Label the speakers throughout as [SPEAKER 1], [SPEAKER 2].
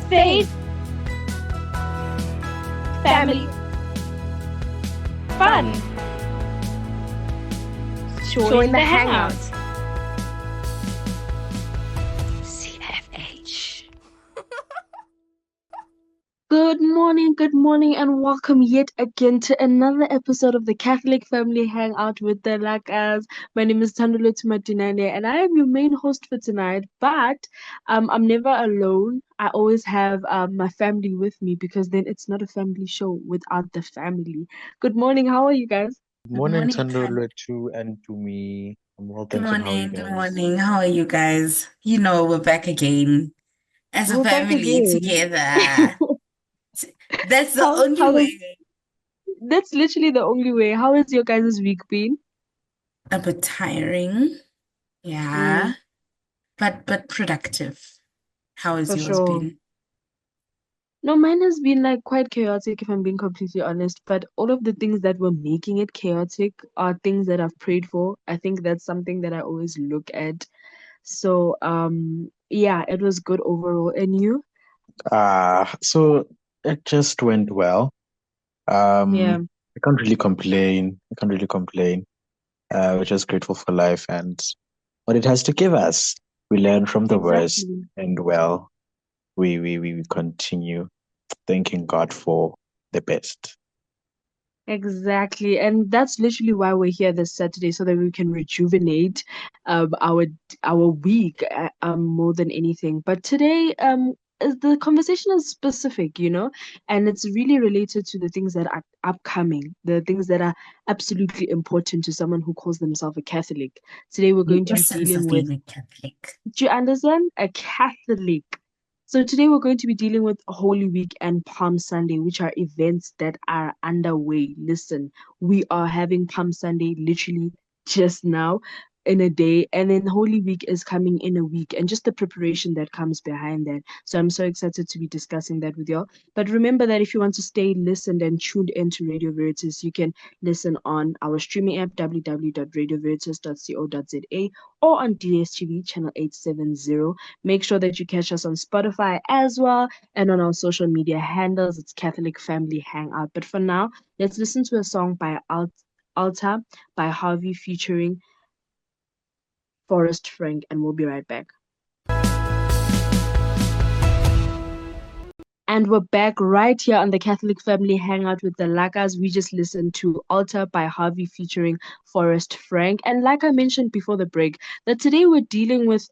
[SPEAKER 1] faith, family, fun. Join the hangout. CFH. Good morning, and welcome yet again to another episode of the Catholic Family Hangout with the Lakas. My name is Tandule Tumatinane, and I am your main host for tonight. But I'm never alone. I always have my family with me because then it's not a family show without the family. Good morning. How are you guys?
[SPEAKER 2] Good
[SPEAKER 3] Good
[SPEAKER 2] morning,
[SPEAKER 3] morning, Kat.
[SPEAKER 2] Tandole, to and to me. I'm well,
[SPEAKER 3] Good
[SPEAKER 2] thanks. And how are you
[SPEAKER 3] morning. Good
[SPEAKER 2] guys?
[SPEAKER 3] morning. How are you guys? We're back again as a
[SPEAKER 1] We're back
[SPEAKER 3] family
[SPEAKER 1] again.
[SPEAKER 3] together. That's the only
[SPEAKER 1] How is
[SPEAKER 3] way.
[SPEAKER 1] That's literally the only way. How has your guys' week been?
[SPEAKER 3] A bit tiring,
[SPEAKER 1] Mm,
[SPEAKER 3] yeah, but productive. How has
[SPEAKER 1] for
[SPEAKER 3] yours
[SPEAKER 1] sure.
[SPEAKER 3] been?
[SPEAKER 1] No, mine has been like quite chaotic if I'm being completely honest, but all of the things that were making it chaotic are things that I've prayed for. I think that's something that I always look at. So, yeah, it was good overall. And you?
[SPEAKER 2] So it just went well.
[SPEAKER 1] Yeah,
[SPEAKER 2] I can't really complain. I can't really complain. We're just grateful for life and what it has to give us. We learn from the worst,
[SPEAKER 1] exactly.
[SPEAKER 2] and well, we continue thanking God for the best.
[SPEAKER 1] Exactly. And that's literally why we're here this Saturday, so that we can rejuvenate our week more than anything. But today the conversation is specific, and it's really related to the things that are upcoming, the things that are absolutely important to someone who calls themselves a Catholic. Today we're
[SPEAKER 3] The
[SPEAKER 1] going to be
[SPEAKER 3] essence
[SPEAKER 1] dealing
[SPEAKER 3] of
[SPEAKER 1] with,
[SPEAKER 3] being a Catholic.
[SPEAKER 1] do you understand? A Catholic. So today we're going to be dealing with Holy Week and Palm Sunday, which are events that are underway. Listen, we are having Palm Sunday literally just now in a day, and then Holy Week is coming in a week, and just the preparation that comes behind that. So I'm so excited to be discussing that with y'all. But remember that if you want to stay listened and tuned into Radio Veritas, you can listen on our streaming app www.radioveritas.co.za or on DSTV channel 870. Make sure that you catch us on Spotify as well and on our social media handles. It's Catholic Family Hangout. But for now, let's listen to a song by Alta by Harvey featuring Forrest Frank, and we'll be right back. And we're back right here on the Catholic Family Hangout with the Lakas. We just listened to Altar by Harvey featuring Forrest Frank. And like I mentioned before the break, that today we're dealing with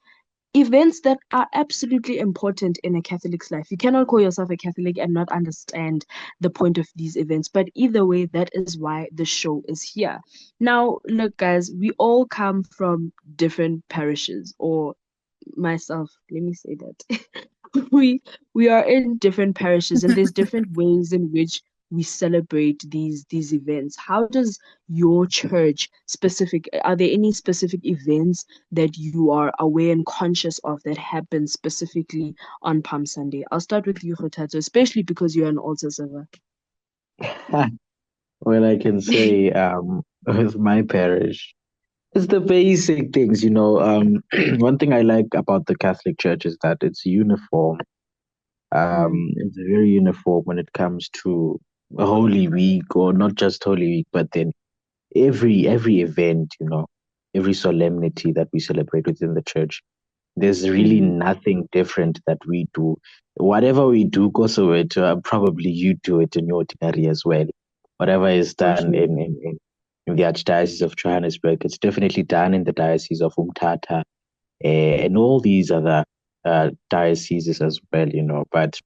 [SPEAKER 1] events that are absolutely important in a Catholic's life. You cannot call yourself a Catholic and not understand the point of these events. But either way, that is why the show is here. Now, look, guys, we all come from different parishes, or myself, let me say that. we we are in different parishes, and there's different ways in which we celebrate these events. How does your church are there any specific events that you are aware and conscious of that happen specifically on Palm Sunday? I'll start with you, Hotato, especially because you're an altar server.
[SPEAKER 2] Well, I can say with my parish. It's the basic things, you know. One thing I like about the Catholic Church is that it's uniform.
[SPEAKER 1] Mm,
[SPEAKER 2] It's very uniform when it comes to Holy Week, or not just Holy Week, but then every event, you know, every solemnity that we celebrate within the church. There's really
[SPEAKER 1] mm-hmm,
[SPEAKER 2] nothing different that we do. Whatever we do, Kosovo, probably you do it in your ordinary as well. Whatever is
[SPEAKER 1] for
[SPEAKER 2] done
[SPEAKER 1] sure.
[SPEAKER 2] in the Archdiocese of Johannesburg, it's definitely done in the Diocese of Umtata, and all these other dioceses as well, you know. But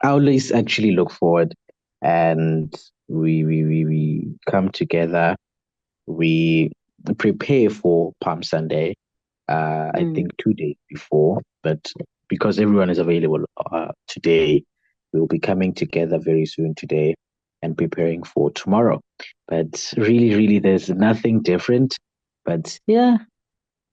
[SPEAKER 2] I always actually look forward, and we come together, we prepare for Palm Sunday, I
[SPEAKER 1] Mm.
[SPEAKER 2] think 2 days before, but because everyone is available today, we'll be coming together very soon today and preparing for tomorrow. But really, there's nothing different. But yeah,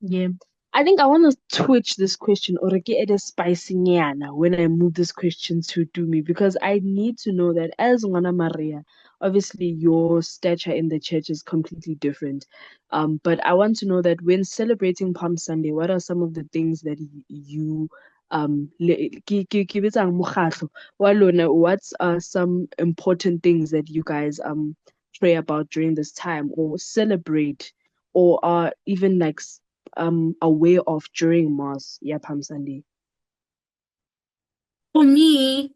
[SPEAKER 1] Yeah. I think I want to twitch this question or get it a spicy nyana when I move this question to me, because I need to know that as Ngwana Maria, obviously your stature in the church is completely different. But I want to know that when celebrating Palm Sunday, what are some of the things that you ke bitsang mokgatlo wa lona, what's some important things that you guys pray about during this time or celebrate or are even like aware of during Mass, yeah, Palm Sunday?
[SPEAKER 3] For me,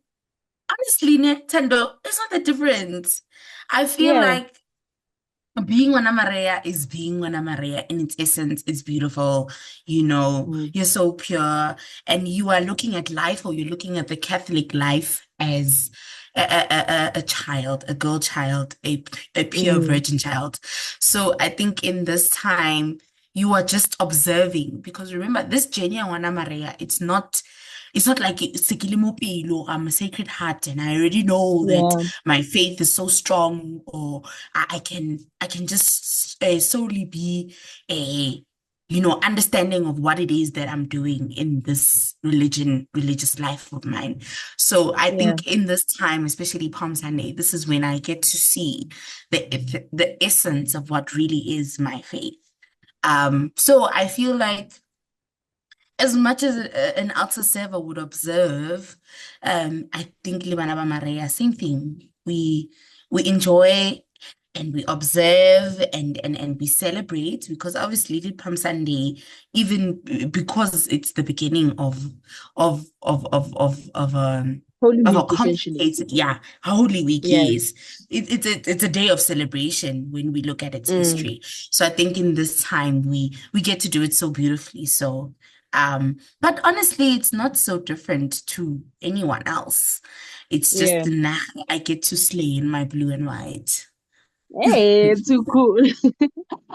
[SPEAKER 3] honestly, Nintendo, it's not that different. I feel
[SPEAKER 1] Yeah.
[SPEAKER 3] like being Wana Maria is being Wana Maria in its essence. It's beautiful.
[SPEAKER 1] Mm.
[SPEAKER 3] You're so pure, and you are looking at life, or you're looking at the Catholic life as a child, a girl child, a pure
[SPEAKER 1] Mm.
[SPEAKER 3] virgin child. So I think in this time, you are just observing, because remember, this journey of Wana Maria, it's not like Sekile mo pelo, I'm a Sacred Heart, and I already know that
[SPEAKER 1] Yeah.
[SPEAKER 3] my faith is so strong, or I can just solely be a understanding of what it is that I'm doing in this religious life of mine. So I
[SPEAKER 1] Yeah.
[SPEAKER 3] think in this time, especially Palm Sunday, this is when I get to see the essence of what really is my faith. So I feel like as much as an altar server would observe, I think Libanaba Maria, same thing. We enjoy and we observe and we celebrate, because obviously the Palm Sunday, even because it's the beginning of
[SPEAKER 1] Holy
[SPEAKER 3] of a
[SPEAKER 1] Week, essentially.
[SPEAKER 3] complicated, yeah, Holy Week,
[SPEAKER 1] Yeah.
[SPEAKER 3] yes. It's a day of celebration when we look at its
[SPEAKER 1] Mm.
[SPEAKER 3] history. So I think in this time we get to do it so beautifully. But honestly, it's not so different to anyone else. It's
[SPEAKER 1] Yeah.
[SPEAKER 3] just now I get to slay in my blue and white.
[SPEAKER 1] Hey, too cool.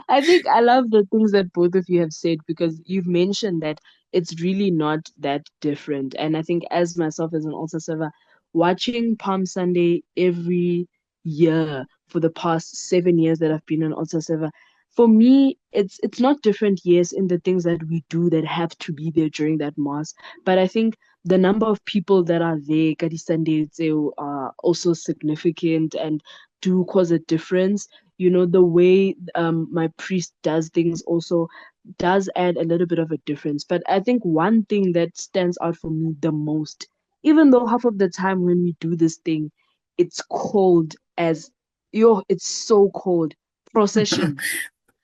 [SPEAKER 1] I think I love the things that both of you have said because you've mentioned that it's really not that different. And I think as myself as an altar server, watching Palm Sunday every year for the past 7 years that I've been an altar server, for me, it's not different, yes, in the things that we do that have to be there during that mass. But I think the number of people that are there, Kadi Sunday, are also significant and do cause a difference. The way my priest does things also does add a little bit of a difference. But I think one thing that stands out for me the most, even though half of the time when we do this thing, it's cold as it's so cold. Procession.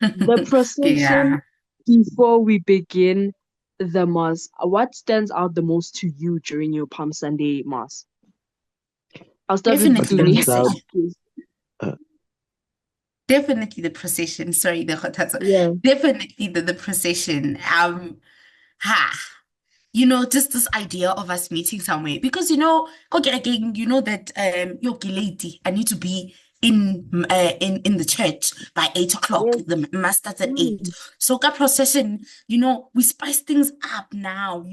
[SPEAKER 1] The procession
[SPEAKER 3] Yeah,
[SPEAKER 1] before we begin the mass. What stands out the most to you during your Palm Sunday mass? I'll start with
[SPEAKER 2] What
[SPEAKER 3] definitely the
[SPEAKER 1] Tuli.
[SPEAKER 2] stands out,
[SPEAKER 3] procession.
[SPEAKER 2] uh,
[SPEAKER 3] Definitely the procession. Sorry, the
[SPEAKER 1] Yeah.
[SPEAKER 3] definitely the procession. Ha. Just this idea of us meeting somewhere, because okay, again, that you're lady, I need to be in the church by 8 o'clock.
[SPEAKER 1] Yes.
[SPEAKER 3] The mass starts at 8.
[SPEAKER 1] Mm.
[SPEAKER 3] So that procession, we spice things up now.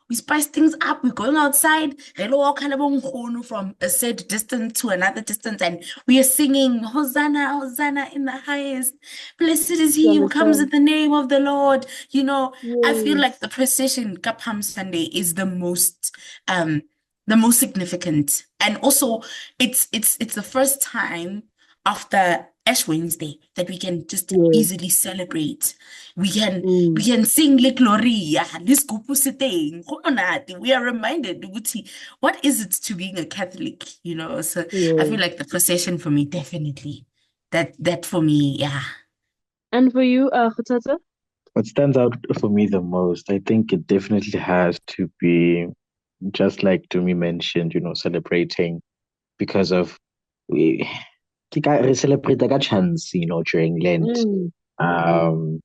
[SPEAKER 3] We spice things up. We're going outside. Hello, all kind of nkgono from a said distance to another distance, and we are singing Hosanna, Hosanna in the highest. Blessed is
[SPEAKER 1] You
[SPEAKER 3] he who comes in
[SPEAKER 1] understand?
[SPEAKER 3] the name of the Lord. I feel like
[SPEAKER 1] Yes.
[SPEAKER 3] the procession Kapam Sunday is the most significant. And also it's the first time after Ash Wednesday that we can just
[SPEAKER 1] Yes.
[SPEAKER 3] easily celebrate. We can we
[SPEAKER 1] Mm.
[SPEAKER 3] can sing Le Gloria, Liskupu Siteng. We are reminded ukuthi, what is it to being a Catholic? So I feel
[SPEAKER 1] Yes.
[SPEAKER 3] like the procession for me, definitely. That for me, yeah.
[SPEAKER 1] And for you, Khotata?
[SPEAKER 2] what stands out for me the most, I think it definitely has to be just like Tumi mentioned, celebrating because of we re celebrate ka chance, during Lent.
[SPEAKER 1] Mm. Mm.
[SPEAKER 2] Um,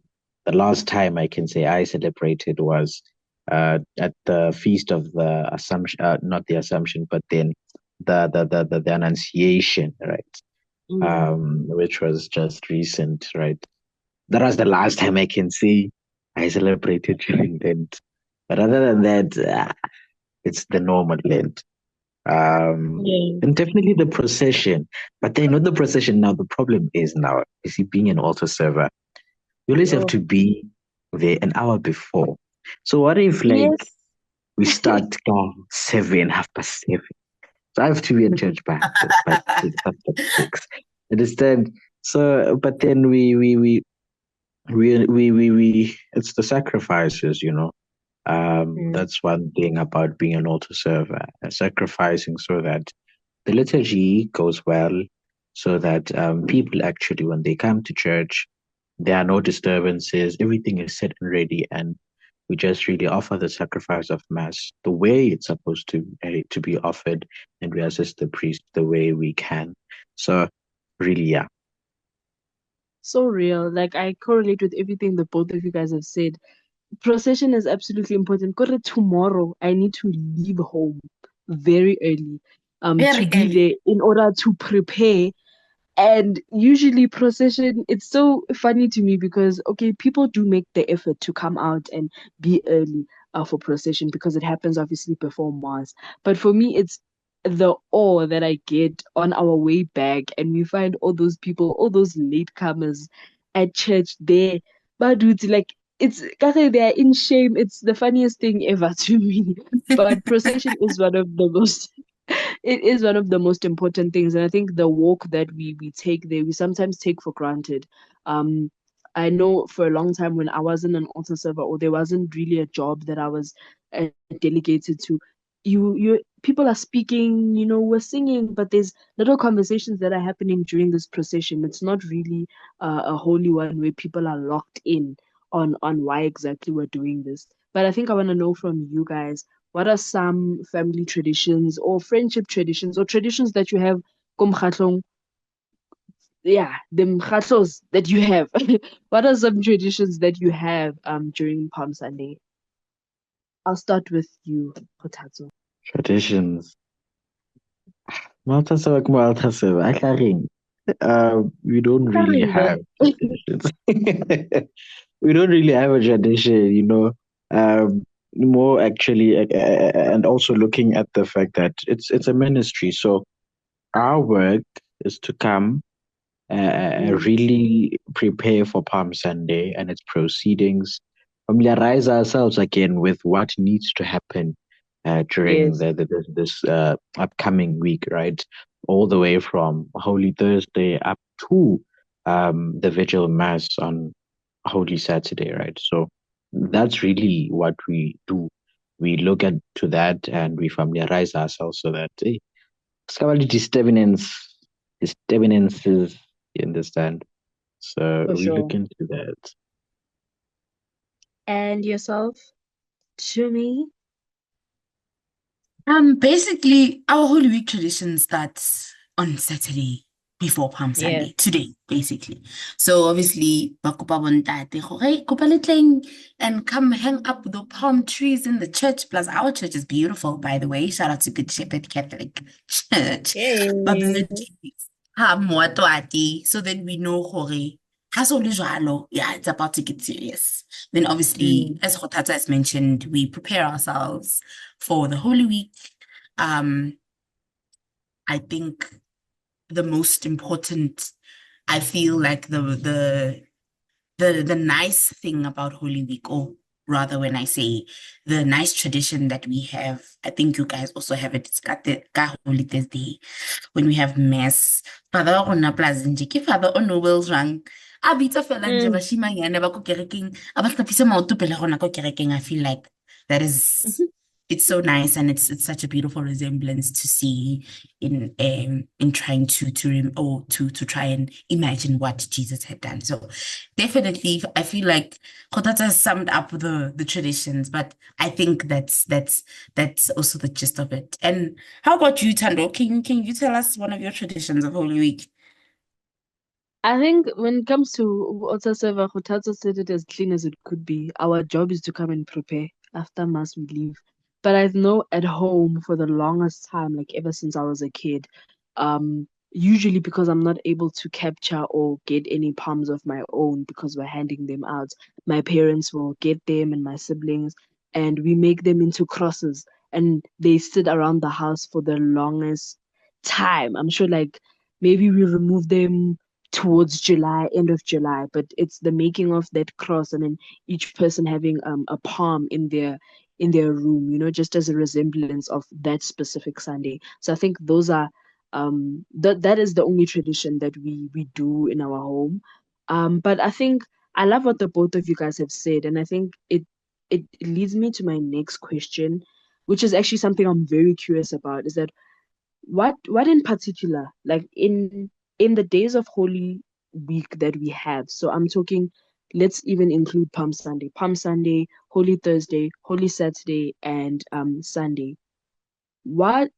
[SPEAKER 2] the last time I can say I celebrated was at the feast of the Assumption, not the Assumption, but then the Annunciation, right?
[SPEAKER 1] Mm.
[SPEAKER 2] Which was just recent, right? That was the last time I can say I celebrated during Lent. But other than that, it's the normal Lent.
[SPEAKER 1] Yeah.
[SPEAKER 2] And definitely the procession. But then not the procession now. The problem is now, you see, being an altar server, you always have
[SPEAKER 1] Oh.
[SPEAKER 2] to be there an hour before. So what if like
[SPEAKER 1] Yes.
[SPEAKER 2] we start 7, 7:30? So I have to be at church by 6, after 6. Understand? So but then we it's the sacrifices,
[SPEAKER 1] Mm.
[SPEAKER 2] That's one thing about being an altar server, sacrificing so that the liturgy goes well, so that people actually, when they come to church, there are no disturbances, everything is set and ready, and we just really offer the sacrifice of Mass the way it's supposed to be offered, and we assist the priest the way we can. So, really, yeah.
[SPEAKER 1] So real. Like I correlate with everything the both of you guys have said. Procession is absolutely important. Because tomorrow I need to leave home very early to
[SPEAKER 3] Very
[SPEAKER 1] be
[SPEAKER 3] early.
[SPEAKER 1] there in order to prepare. And usually procession, it's so funny to me because okay, people do make the effort to come out and be early for procession because it happens obviously before mass. But for me, it's the awe that I get on our way back, and we find all those people, all those latecomers at church there. But dude, like it's kare they are in shame. It's the funniest thing ever to me. But procession is one of the most it is one of the most important things, and I think the walk that we take there, we sometimes take for granted. um I know for a long time when I wasn't an altar server or there wasn't really a job that I was uh, delegated to, you people are speaking, we're singing, but there's little conversations that are happening during this procession. It's not really a holy one where people are locked in on why exactly we're doing this. But I think I want to know from you guys, what are some family traditions or friendship traditions or traditions that you have ko mokgatlong? Yeah, the mokgatlos that you have. What are some traditions that you have during Palm Sunday? I'll start with you, Potato.
[SPEAKER 2] Traditions. Malta Sevak, Malta Sevak. I can't. We don't really have traditions. We don't really have a tradition, more actually, and also looking at the fact that it's a ministry. So our work is to come,
[SPEAKER 1] Mm,
[SPEAKER 2] really prepare for Palm Sunday and its proceedings, familiarize ourselves again with what needs to happen during
[SPEAKER 1] yes.
[SPEAKER 2] this upcoming week, right? All the way from Holy Thursday up to the Vigil Mass on Holy Saturday, right? So that's really what we do. We look at to that and we familiarize ourselves so that scholarly disturbances, you understand? So
[SPEAKER 1] For
[SPEAKER 2] we look
[SPEAKER 1] sure.
[SPEAKER 2] into that.
[SPEAKER 1] And yourself, to me?
[SPEAKER 3] Basically, our Holy Week tradition starts on Saturday before Palm
[SPEAKER 1] Yeah.
[SPEAKER 3] Sunday, today, basically. So obviously, bakopa bontate, hey, kopa letleng, and come hang up the palm trees in the church. Plus, our church is beautiful, by the way. Shout out to Good Shepherd Catholic Church.
[SPEAKER 1] Yay.
[SPEAKER 3] Babeletleng, ha moatwati. So then we know hore, ha so le jwalo, yeah, it's about to get serious. Then obviously,
[SPEAKER 1] Mm.
[SPEAKER 3] as Khothatsa has mentioned, we prepare ourselves for the Holy Week. Um, I think the most important, I feel like the nice thing about Holy Week, or rather when I say the nice tradition that we have, I think you guys also have it, it's got the ka Holy Thursday when we have mass. Father wa rona polase nje ke father o noble jwang a bitsa fela nje
[SPEAKER 1] Mm.
[SPEAKER 3] bashimanyana ba ko kerekeng a ba hlapisa maoto pele ga rona ko kerekeng. I feel like that is it's so nice, and it's such a beautiful resemblance to see in trying to try and imagine what Jesus had done. So definitely I feel like Kotata has summed up the traditions, but I think that's also the gist of it. And how about you, Tando? Can you tell us one of your traditions of Holy Week?
[SPEAKER 1] I think when it comes to Altar Server, Hotato said it as clean as it could be. Our job is to come and prepare. After Mass, we leave. But I know at home for the longest time, like ever since I was a kid, usually because I'm not able to capture or get any palms of my own because we're handing them out, my parents will get them and my siblings, and we make them into crosses, and they sit around the house for the longest time. I'm sure like maybe we remove them towards July, end of July, but it's the making of that cross and then each person having a palm in their room, just as a resemblance of that specific Sunday. So I think those are that is the only tradition that we do in our home. But I think I love what the both of you guys have said, and I think it leads me to my next question, which is actually something I'm very curious about, is that what in particular, like in the days of Holy Week that we have, so I'm talking, let's even include Palm Sunday, Holy Thursday, Holy Saturday, and Sunday. What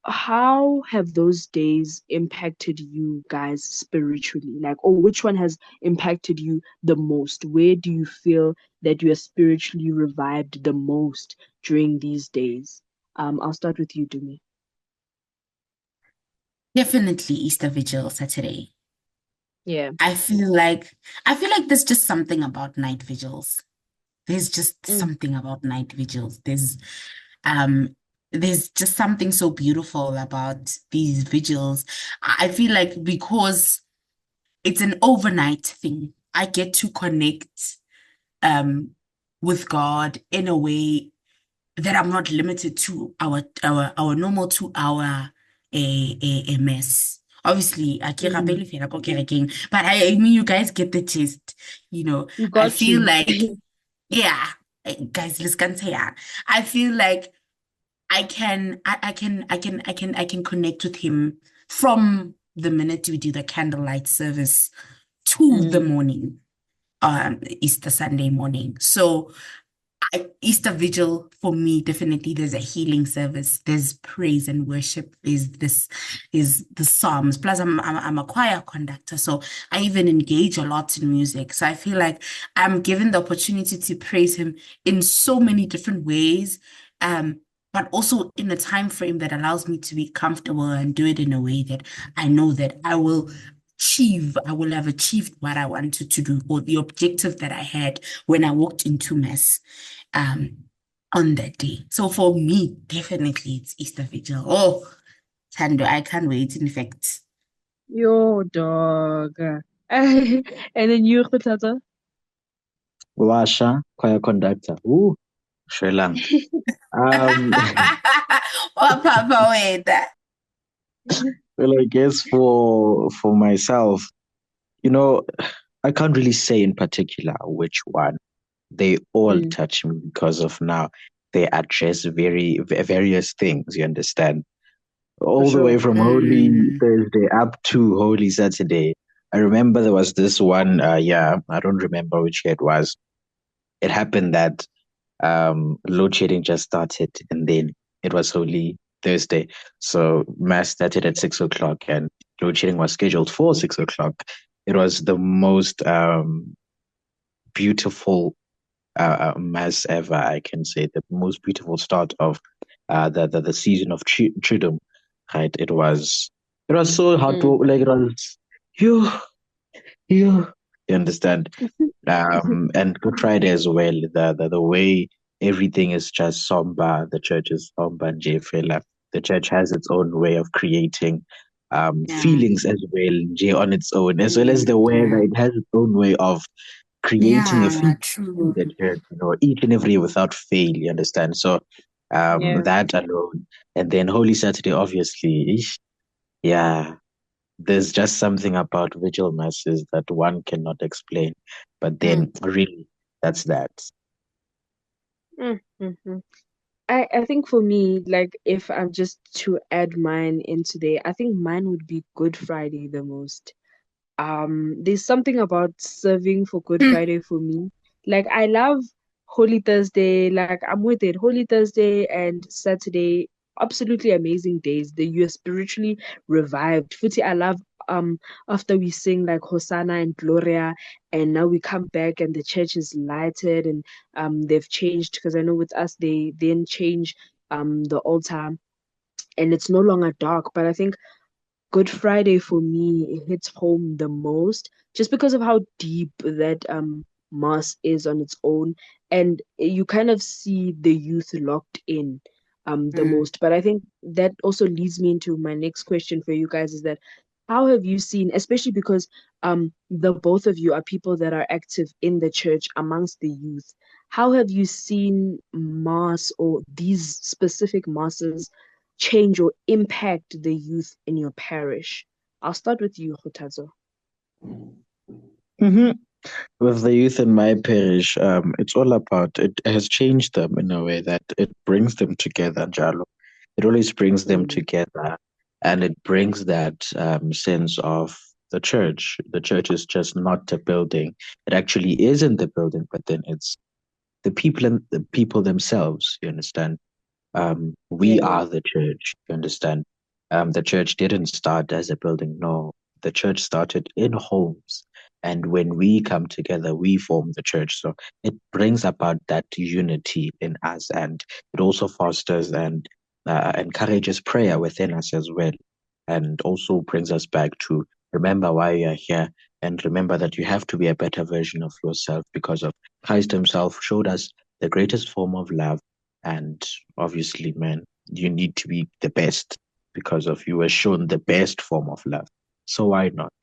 [SPEAKER 1] how have those days impacted you guys spiritually? Like, or which one has impacted you the most? Where do you feel that you are spiritually revived the most during these days? I'll start with you, Dumi.
[SPEAKER 3] Definitely Easter Vigil Saturday.
[SPEAKER 1] Yeah.
[SPEAKER 3] I feel like there's just something about night vigils. There's just
[SPEAKER 1] Mm,
[SPEAKER 3] something about night vigils. Um there's just something so beautiful about these vigils. I feel like because it's an overnight thing, I get to connect um with God in a way that I'm not limited to our normal 2 hour a mess. Obviously, I can't
[SPEAKER 1] mm,
[SPEAKER 3] rapele fela ko kerekeng, but I mean you guys get the gist, you know.
[SPEAKER 1] we
[SPEAKER 3] I
[SPEAKER 1] got
[SPEAKER 3] feel
[SPEAKER 1] you.
[SPEAKER 3] like, yeah, guys, let's go here. I feel like I can connect with him from the minute we do the candlelight service to the
[SPEAKER 1] Mm,
[SPEAKER 3] morning, Easter Sunday morning. So Easter Vigil for me, definitely there's a healing service. There's praise and worship. Is the Psalms. Plus, I'm a choir conductor, so I even engage a lot in music. So I feel like I'm given the opportunity to praise him in so many different ways, but also in a time frame that allows me to be comfortable and do it in a way that I know that I will have achieved what I wanted to do or the objective that I had when I walked into Mass um on that day. So for me, definitely it's Easter Vigil. Oh, Tando, I can't wait, in fact.
[SPEAKER 1] yo, dog. And then you, Khutata?
[SPEAKER 2] Washa, choir conductor. Ooh, Sri Lanka. Um,
[SPEAKER 3] What Papa wait.
[SPEAKER 2] well, I guess for myself, you know, I can't really say in particular which one. They all
[SPEAKER 1] Mm,
[SPEAKER 2] touch me because of now they address various things. You understand?
[SPEAKER 1] for
[SPEAKER 2] All the way
[SPEAKER 1] sure.
[SPEAKER 2] from Holy
[SPEAKER 3] Mm,
[SPEAKER 2] Thursday up to Holy Saturday. I remember there was this one. Yeah, I don't remember which year it was. It happened that load shedding just started, and then it was Holy Thursday. So mass started at 6 o'clock, and load shedding was scheduled for 6 o'clock. It was the most beautiful mass ever, I can say. The most beautiful start of the season of Triduum, right? It was so hard to
[SPEAKER 1] Mm.
[SPEAKER 2] like. It was you you you understand. And Good Friday as well. The way everything is just somber. The church is somber and Jfela. The church has its own way of creating
[SPEAKER 3] yeah.
[SPEAKER 2] feelings as well, J on its own, as well as the weather.
[SPEAKER 3] Yeah.
[SPEAKER 2] It has its own way of creating a
[SPEAKER 3] Yeah,
[SPEAKER 2] feeling in
[SPEAKER 3] true.
[SPEAKER 2] the church, each and every without fail, you understand? So
[SPEAKER 1] Yeah.
[SPEAKER 2] that alone. And then Holy Saturday, obviously, yeah, there's just something about vigil masses that one cannot explain. But
[SPEAKER 3] Mm,
[SPEAKER 2] then, really, that's that.
[SPEAKER 1] Mm, mm, mm. I think for me, like if I'm just to add mine into there, I think mine would be Good Friday the most. There's something about serving for Good
[SPEAKER 3] mm,
[SPEAKER 1] Friday for me. Like I love Holy Thursday, like I'm with it. Holy Thursday and Saturday, absolutely amazing days. You're spiritually revived. Futi, I love um after we sing like Hosanna and Gloria, and now we come back and the church is lighted, and they've changed, because I know with us they then change the altar, and it's no longer dark. But I think Good Friday for me, it hits home the most just because of how deep that mass is on its own, and you kind of see the youth locked in the
[SPEAKER 3] mm.
[SPEAKER 1] most. But I think that also leads me into my next question for you guys, is that how have you seen, especially because the both of you are people that are active in the church amongst the youth, how have you seen mass or these specific masses change or impact the youth in your parish? I'll start with you, Hotazo.
[SPEAKER 2] Mm-hmm. With the youth in my parish, it's all about it has changed them in a way that it brings them together, Jalo. It always brings them
[SPEAKER 1] Mm.
[SPEAKER 2] together, and it brings that sense of the church. The church is just not a building. It actually isn't the building, but then it's the people and the people themselves. You understand? We
[SPEAKER 1] Yeah.
[SPEAKER 2] are the church. You understand? The church didn't start as a building. No, the church started in homes. And when we come together, we form the church. So it brings about that unity in us, and it also fosters and encourages prayer within us as well, and also brings us back to remember why you are here, and remember that you have to be a better version of yourself because of Christ Himself showed us the greatest form of love. And obviously, man, you need to be the best because of you were shown the best form of love. So why not?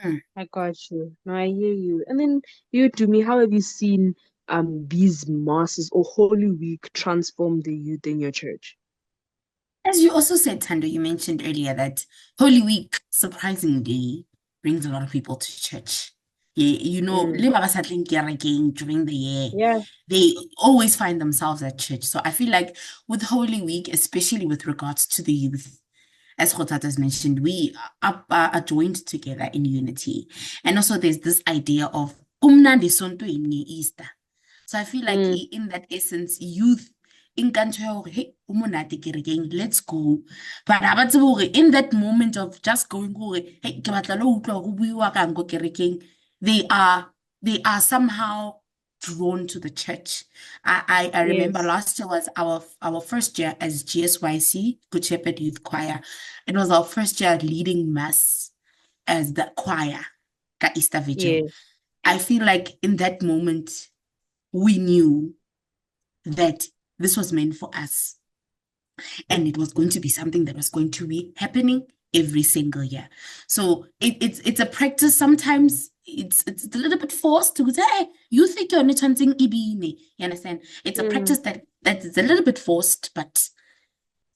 [SPEAKER 3] Mm.
[SPEAKER 1] I got you. No, I hear you. And then you to me, how have you seen these masses or Holy Week transform the youth in your church?
[SPEAKER 3] As you also said, Tando, you mentioned earlier that Holy Week surprisingly brings a lot of people to church. Yeah, you know,
[SPEAKER 1] Mm.
[SPEAKER 3] le ba ba sa tleng kerekeng during the year,
[SPEAKER 1] Yeah.
[SPEAKER 3] they always find themselves at church. So I feel like with Holy Week, especially with regards to the youth, as Khotat has mentioned, we are joined together in unity. And also there's this idea of kumnandi sonto ini Easter. So I feel like
[SPEAKER 1] Mm.
[SPEAKER 3] in that essence, youth in country, hey, ho monate kerekeng, let's go. But ha ba tsebe hore in that moment of just going hore, hey, ke batla lo utlwa ho buiwa kang ko kerekeng, they are they are somehow drawn to the church. I remember
[SPEAKER 1] Yes.
[SPEAKER 3] last year was our first year as GSYC, Good Shepherd Youth Choir. It was our first year leading mass as the choir, ka Easter Vigil.
[SPEAKER 1] Yes.
[SPEAKER 3] I feel like in that moment, we knew that this was meant for us and it was going to be something that was going to be happening every single year. So it's a practice. Sometimes it's a little bit forced to say, hey, you think you're something ibini. You understand? It's a
[SPEAKER 1] Mm.
[SPEAKER 3] practice that is a little bit forced, but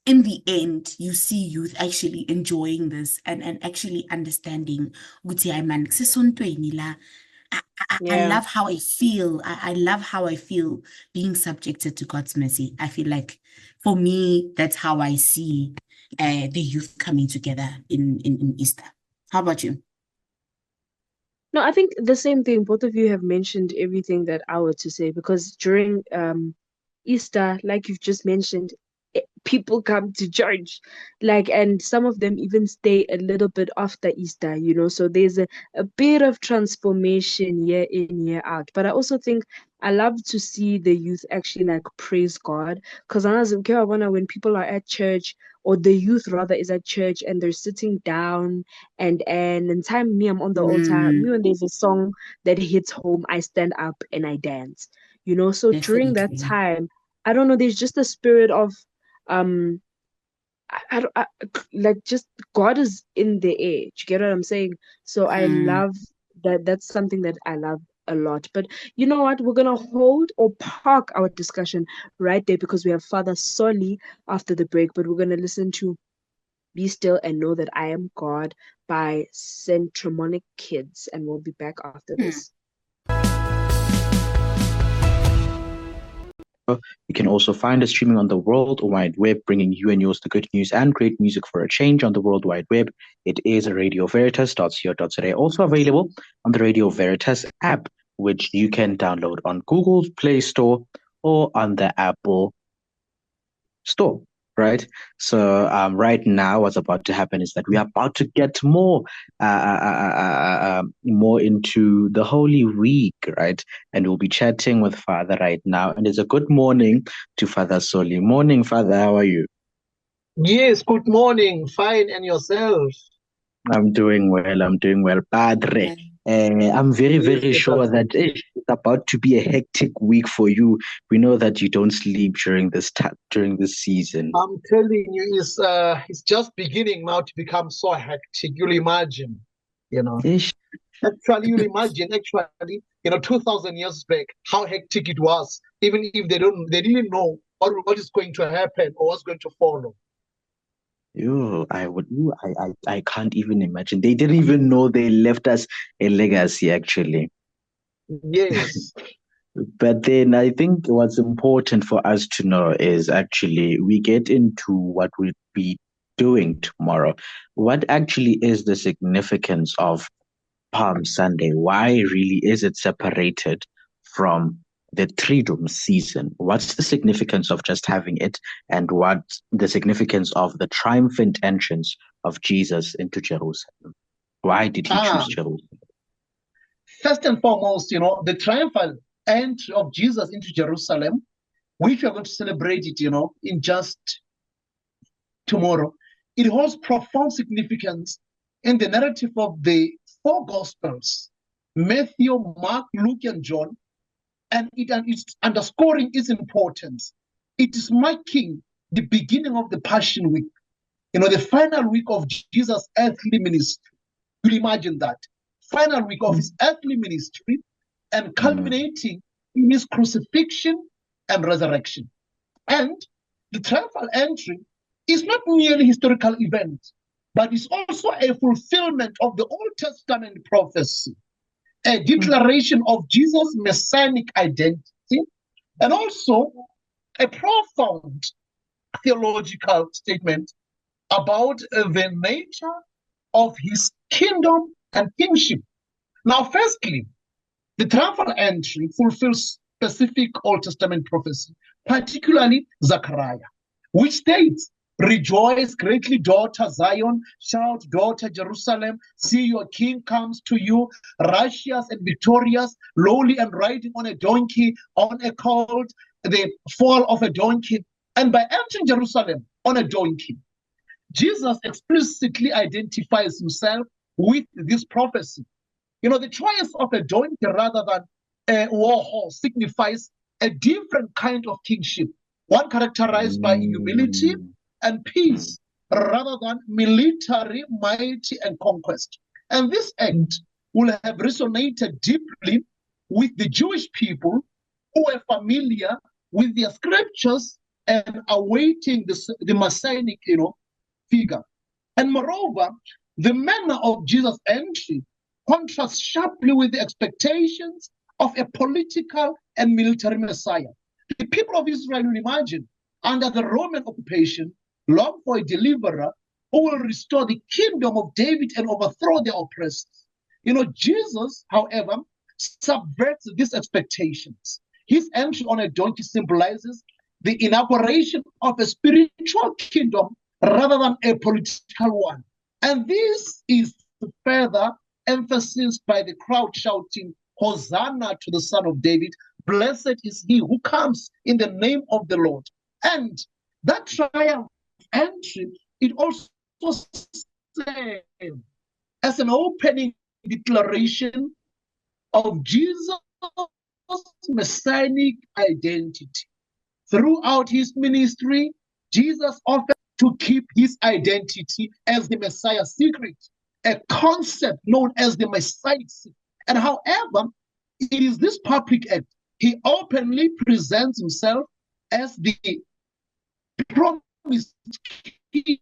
[SPEAKER 3] in the end, you see youth actually enjoying this and actually understanding ukuthi hayi man kusesontweni la. I
[SPEAKER 1] Yeah.
[SPEAKER 3] love how I feel. I love how I feel being subjected to God's mercy. I feel like for me, that's how I see the youth coming together in Easter. How about you?
[SPEAKER 1] No, I think the same thing. Both of you have mentioned everything that I were to say because during Easter, like you've just mentioned, people come to church, like, and some of them even stay a little bit after Easter, you know. So there's a bit of transformation year in, year out. But I also think I love to see the youth actually like praise God because when people are at church or the youth rather is at church and they're sitting down and in time me I'm on the altar me
[SPEAKER 3] Mm,
[SPEAKER 1] when there's a song that hits home I stand up and I dance, you know. So during that
[SPEAKER 3] definitely.
[SPEAKER 1] time I don't know, there's just a spirit of um like just God is in the air. Do you get what I'm saying? So I
[SPEAKER 3] Mm,
[SPEAKER 1] love that. That's something that I love a lot. But you know what? We're gonna hold or park our discussion right there because we have Father Soli after the break. But we're gonna listen to "Be Still and Know That I Am God" by Centromonic Kids, and we'll be back after
[SPEAKER 3] mm,
[SPEAKER 1] this.
[SPEAKER 2] You can also find us streaming on the World Wide Web, bringing you and yours the good news and great music for a change on the World Wide Web. It is radioveritas.co.za. Also available on the Radio Veritas app, which you can download on Google's Play Store or on the Apple Store. Right. So right now, what's about to happen is that we are about to get more into the Holy Week, right? And we'll be chatting with Father right now. And it's a good morning to Father Soli. Morning, Father. How are you?
[SPEAKER 4] Yes, good morning. Fine, and yourself?
[SPEAKER 2] I'm doing well. I'm doing well, Padre.
[SPEAKER 3] mm,
[SPEAKER 2] I'm very,
[SPEAKER 4] Yes,
[SPEAKER 2] very
[SPEAKER 4] let us
[SPEAKER 2] sure
[SPEAKER 4] go.
[SPEAKER 2] that it's about to be a hectic week for you. We know that you don't sleep during during this season.
[SPEAKER 4] I'm telling you, it's just beginning now to become so hectic. You'll imagine, you know.
[SPEAKER 2] Ish.
[SPEAKER 4] Actually, you'll imagine, 2,000 years back, how hectic it was. Even if they didn't know what is going to happen or what's going to follow.
[SPEAKER 2] I can't even imagine. They didn't even know they left us a legacy, actually.
[SPEAKER 4] Yes.
[SPEAKER 2] But then I think what's important for us to know is actually we get into what we'll be doing tomorrow. What actually is the significance of Palm Sunday? Why really is it separated from the Triduum season? What's the significance of just having it, and what's the significance of the triumphant entrance of Jesus into Jerusalem? Why did he choose
[SPEAKER 4] Ah,
[SPEAKER 2] Jerusalem?
[SPEAKER 4] first and foremost, the triumphal entry of Jesus into Jerusalem, which we are going to celebrate it, in just tomorrow, it holds profound significance in the narrative of the four Gospels, Matthew, Mark, Luke, and John, and it's underscoring its importance. It is marking the beginning of the Passion Week, the final week of Jesus' earthly ministry. You imagine that. Final week of his earthly ministry and culminating in his crucifixion and resurrection. And the triumphal entry is not merely a historical event, but is also a fulfillment of the Old Testament prophecy, a declaration of Jesus' messianic identity, and also a profound theological statement about the nature of his kingdom and kingship. Now, firstly, the triumphal entry fulfills specific Old Testament prophecy, particularly Zechariah, which states, "Rejoice greatly, daughter Zion, shout, daughter Jerusalem, see your king comes to you, righteous and victorious, lowly and riding on a donkey, on a colt, the fall of a donkey." And by entering Jerusalem on a donkey, Jesus explicitly identifies himself with this prophecy. The choice of a donkey rather than a war horse signifies a different kind of kingship, one characterized by humility and peace rather than military might and conquest. And this act will have resonated deeply with the Jewish people who were familiar with their scriptures and awaiting the messianic, figure. And moreover, the manner of Jesus' entry contrasts sharply with the expectations of a political and military Messiah. The people of Israel will imagine, under the Roman occupation, long for a deliverer who will restore the kingdom of David and overthrow their oppressors. Jesus, however, subverts these expectations. His entry on a donkey symbolizes the inauguration of a spiritual kingdom rather than a political one. And this is further emphasis by the crowd shouting, "Hosanna to the Son of David. Blessed is he who comes in the name of the Lord." And that triumph entry, it also serves as an opening declaration of Jesus' messianic identity. Throughout his ministry, Jesus offered to keep his identity as the Messiah secret, a concept known as the Messianic secret. And however, it is this public act, he openly presents himself as the promised king.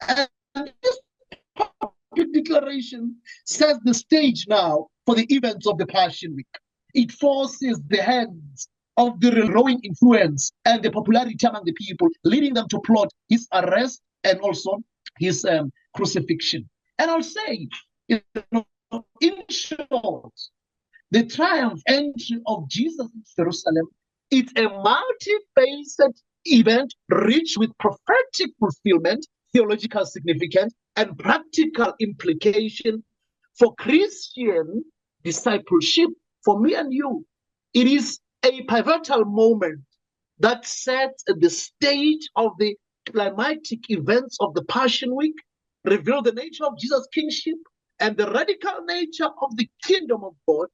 [SPEAKER 4] And this public declaration sets the stage now for the events of the Passion Week. It forces the hands of the growing influence and the popularity among the people, leading them to plot his arrest and also his crucifixion. And I'll say, in short, the triumph entry of Jesus in Jerusalem, it's a multi-faceted event rich with prophetic fulfillment, theological significance, and practical implication for Christian discipleship. For me and you, it is a pivotal moment that sets the stage of the climatic events of the Passion Week, reveal the nature of Jesus' kingship and the radical nature of the kingdom of God.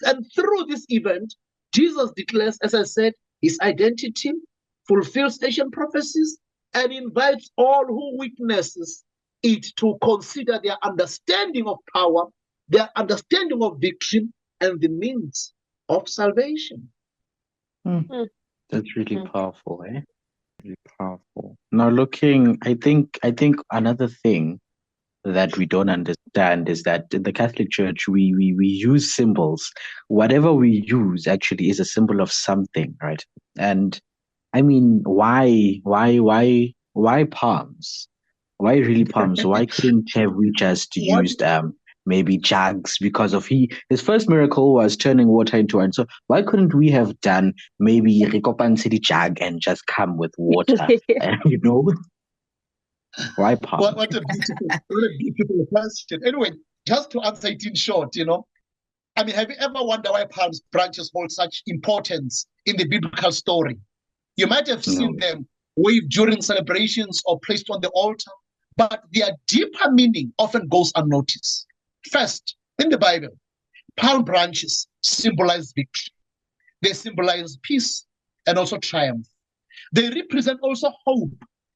[SPEAKER 4] And through this event, Jesus declares, as I said, his identity, fulfills ancient prophecies, and invites all who witnesses it to consider their understanding of power, their understanding of victory, and the means of salvation.
[SPEAKER 2] That's really powerful, eh? Really powerful. Now I think another thing that we don't understand is that in the Catholic Church we use symbols. Whatever we use actually is a symbol of something, right? And I mean, why palms? Why really palms? Why couldn't have we just
[SPEAKER 4] What
[SPEAKER 2] used maybe jugs? Because of his first miracle was turning water into wine. So why couldn't we have done maybe Rikopan City jug and just come with water? You know, why palms?
[SPEAKER 4] what a beautiful question. Anyway, just to answer it in short, I mean, have you ever wondered why palm branches hold such importance in the biblical story? You might have seen
[SPEAKER 2] No.
[SPEAKER 4] them waved during celebrations or placed on the altar, but their deeper meaning often goes unnoticed. First, in the Bible, palm branches symbolize victory. They symbolize peace and also triumph. They represent also hope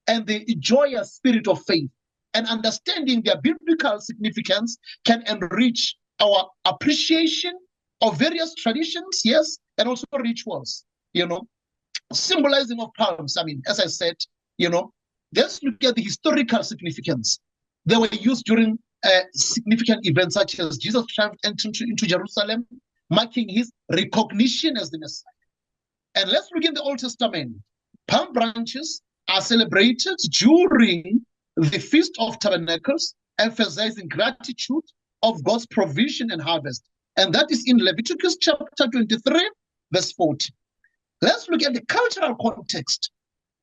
[SPEAKER 4] and the joyous spirit of faith. And understanding their biblical significance can enrich our appreciation of various traditions, yes, and also rituals, symbolizing of palms. I mean, as I said, let's look at the historical significance. They were used during significant events such as Jesus triumphed into Jerusalem, marking his recognition as the Messiah. And let's look in the Old Testament. Palm branches are celebrated during the Feast of Tabernacles, emphasizing gratitude of God's provision and harvest. And that is in Leviticus chapter 23, verse 40. Let's look at the cultural context.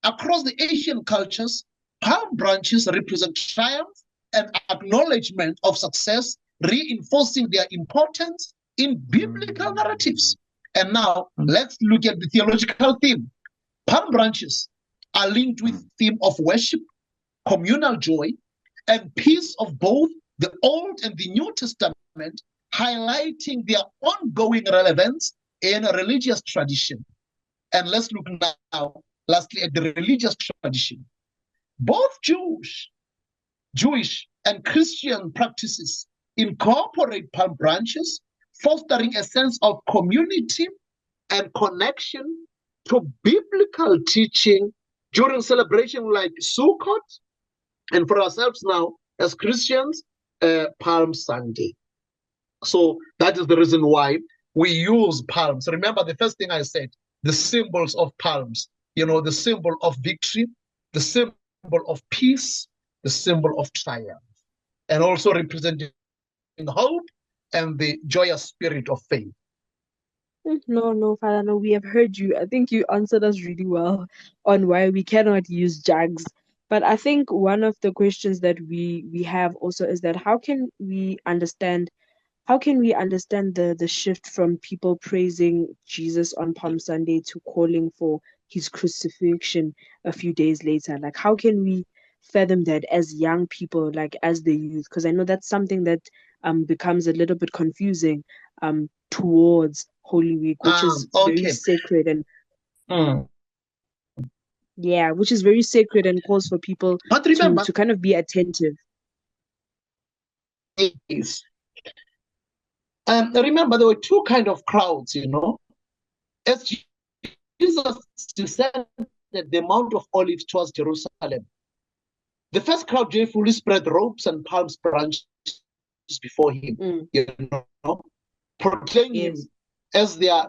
[SPEAKER 4] Across the Asian cultures, palm branches represent triumph and acknowledgement of success, reinforcing their importance in biblical narratives. And now let's look at the theological theme. Palm branches are linked with the theme of worship, communal joy, and peace of both the Old and the New Testament, highlighting their ongoing relevance in a religious tradition. And let's look now, lastly, at the religious tradition. Both Jewish and Christian practices incorporate palm branches, fostering a sense of community and connection to biblical teaching during celebration like Sukkot, and for ourselves now as Christians, Palm Sunday. So that is the reason why we use palms. Remember the first thing I said, the symbols of palms, the symbol of victory, the symbol of peace, the symbol of triumph, and also representing hope and the joyous spirit of faith.
[SPEAKER 1] No, Father, no, we have heard you. I think you answered us really well on why we cannot use jugs. But I think one of the questions that we have also is that how can we understand the shift from people praising Jesus on Palm Sunday to calling for his crucifixion a few days later? Like, how can we fathom that as young people, like as the youth? Because I know that's something that becomes a little bit confusing towards Holy Week, which is very
[SPEAKER 4] Okay.
[SPEAKER 1] sacred and yeah, which is very sacred and calls for people
[SPEAKER 4] But remember,
[SPEAKER 1] to kind of be attentive.
[SPEAKER 4] yes. Remember, there were two kind of crowds, As Jesus descended the Mount of Olives towards Jerusalem, the first crowd joyfully spread ropes and palm branches before him, proclaiming him as their,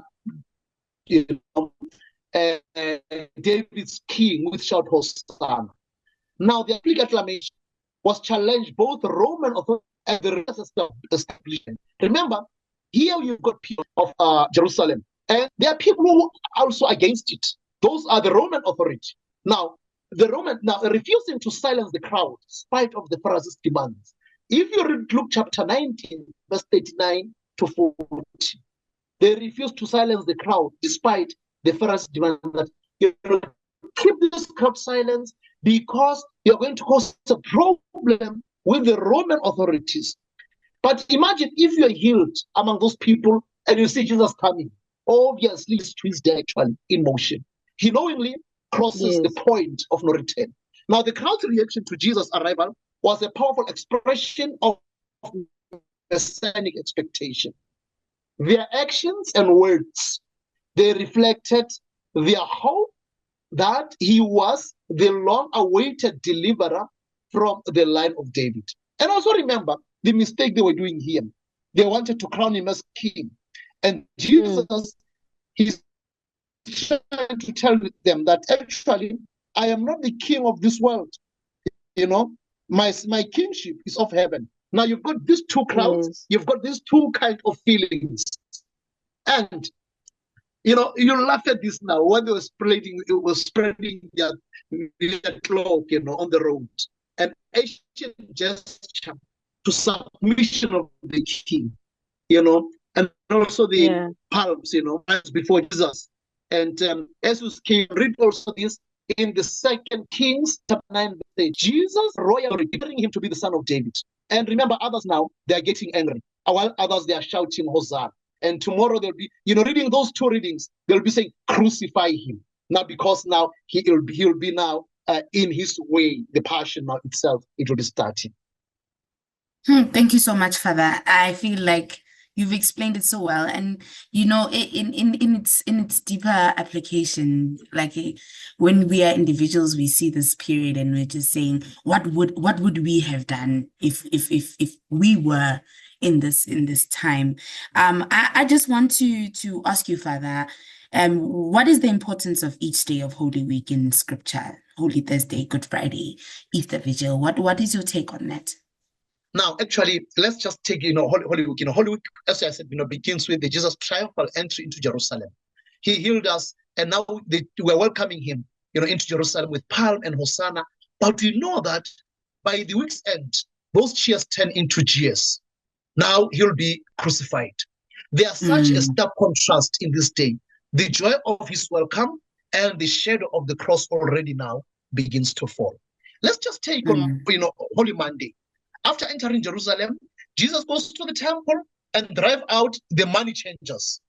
[SPEAKER 4] David's king with shout Hosanna. Now, the public acclamation was challenged both Roman authority and the religious establishment. Remember, here you've got people of Jerusalem, and there are people who are also against it. Those are the Roman authority. Now, refusing to silence the crowd, despite of the Pharisees' demands. If you read Luke chapter 19, verse 39 to 40, they refused to silence the crowd, despite the Pharisees' demand that keep this crowd silent because you're going to cause a problem with the Roman authorities. But imagine if you're healed among those people and you see Jesus coming. Obviously, this twist there actually in motion. He knowingly crosses the point of no return. Now, the crowd's reaction to Jesus' arrival was a powerful expression of messianic expectation. Their actions and words, they reflected their hope that he was the long-awaited deliverer from the line of David. And also remember the mistake they were doing here. They wanted to crown him as king. And Jesus, he's trying to tell them that actually, I am not the king of this world. You know, my kingship is of heaven. Now you've got these two crowds, you've got these two kind of feelings. And you laugh at this now when they were spreading their cloak, on the road. An ancient gesture to submission of the king, and also the palms, before Jesus. And as you can read also this in the 2 Kings chapter 9, Jesus royally declaring him to be the son of David. And remember, others now, they are getting angry, while others, they are shouting, Hosanna. And tomorrow they'll be, reading those two readings, they'll be saying, crucify him. Now, because now he'll be now in his way, the passion now itself, it will be starting.
[SPEAKER 3] Thank you so much for that. I feel like you've explained it so well, and in its deeper application, like when we are individuals, we see this period and we're just saying, what would we have done if we were in this time? I just want to ask you, Father, what is the importance of each day of Holy Week in Scripture? Holy Thursday, Good Friday, Easter Vigil. What is your take on that?
[SPEAKER 4] Now, actually, let's just take, Holy Week. Holy Week, as I said, begins with the Jesus' triumphal entry into Jerusalem. He healed us, and now we're welcoming him, into Jerusalem with palm and Hosanna. But we know that by the week's end, those cheers turn into jeers. Now he'll be crucified. There's such a stark contrast in this day. The joy of his welcome and the shadow of the cross already now begins to fall. Let's just take on, Holy Monday. After entering Jerusalem, Jesus goes to the temple and drive out the money changers.